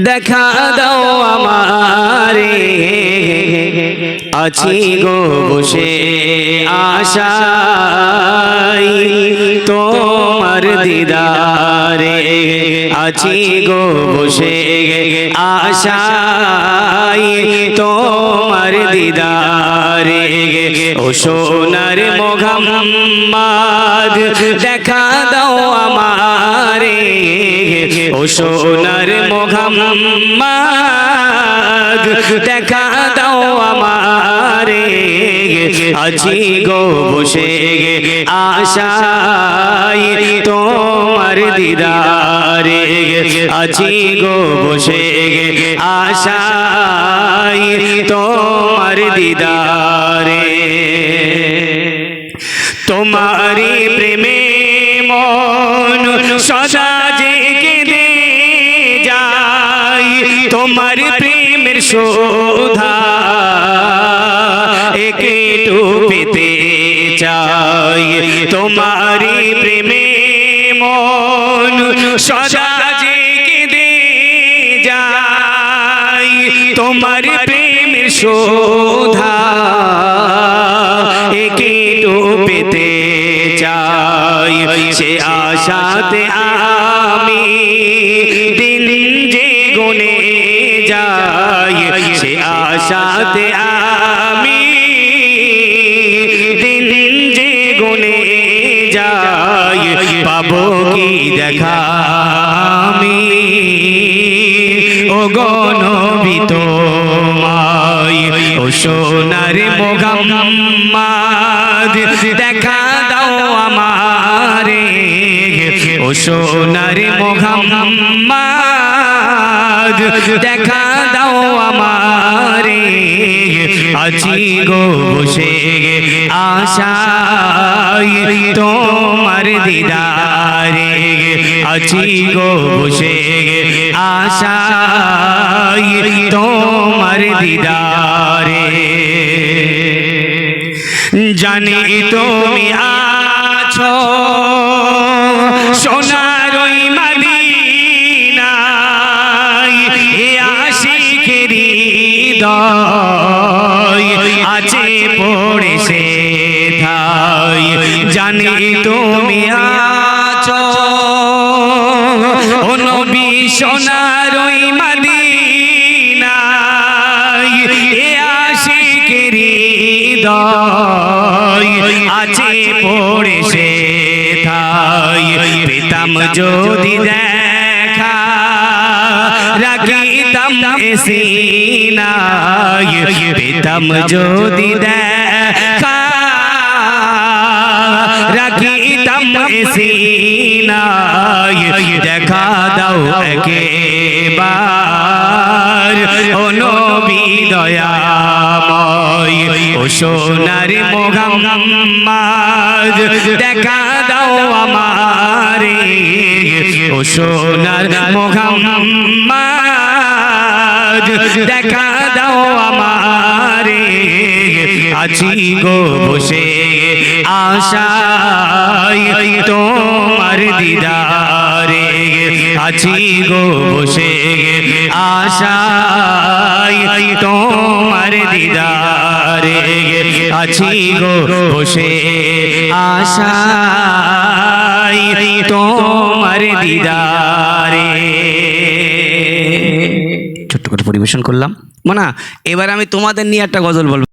দেখা দাও আমারে, আছি গো বসে আশায় তোমার দিদারে, আছি গো বসে আশায় তোমার দিদারে। ও সোনার মোহাম্মদ দেখা দাও আমারে, ও সোনার মোহাম্মদ দেখা দাও আমারে, আছি গো বসে আশায় তোমার দিদারে, আছি গো বসে আশায় তোমার দিদারে। তোমারি প্রেমে মন সদা জেগে দে যায়, তোমার প্রেমের শোধা একটু পেতে চাই। তোমারি প্রেমে মন সদা জেগে দে যায়, তোমার প্রেমের শোধা একটু পেতে চাই। সে আশাতে আমি দিন যে গুনে যাই, সে আশাতে আমি দিন যে গুনে যাই। পাবো কি দেখা আমি ও গনবি তোমায়, ও সোনার মোহাম্মদ দেখা দাও আমারে, ও সোনার মোহাম্মদ দেখা দাও আমারে, আছি গো বসে আশায় তোমার দিদারে, আছি গো বসে আশায় তোমার দিদারে। জানি তুমি আছো সোনার ওই মদিনায়, এ আশিকের হৃদয় আছে পড়ে সে ঠাই। জানি তুমি আছো ও নবী সোনার ওই মদিনায়, এ আশিকের হৃদয় আছে পড়ে সে ঠাই। পেতাম যদি দেখা রাখিতাম সিনায়, পেতাম যদি দেখা রাখিতাম সিনায়। দেখা দাও একেবার ও নবী দয়াময়, ও সোনার মোহাম্মদ দেখা দাও আমারে, ও সোনার মোহাম্মদ দেখা দাও আমারে, আছি গো বসে আশায় তোমার দিদারে, আছি গো বসে আশায় তোমার দিদারে, আছি গো বসে আশায় তোমার দিদারে। ছোট্ট করে পরিবেশন করলাম। মানা এবার আমি তোমাদের নিয়ে একটা গজল বলবো।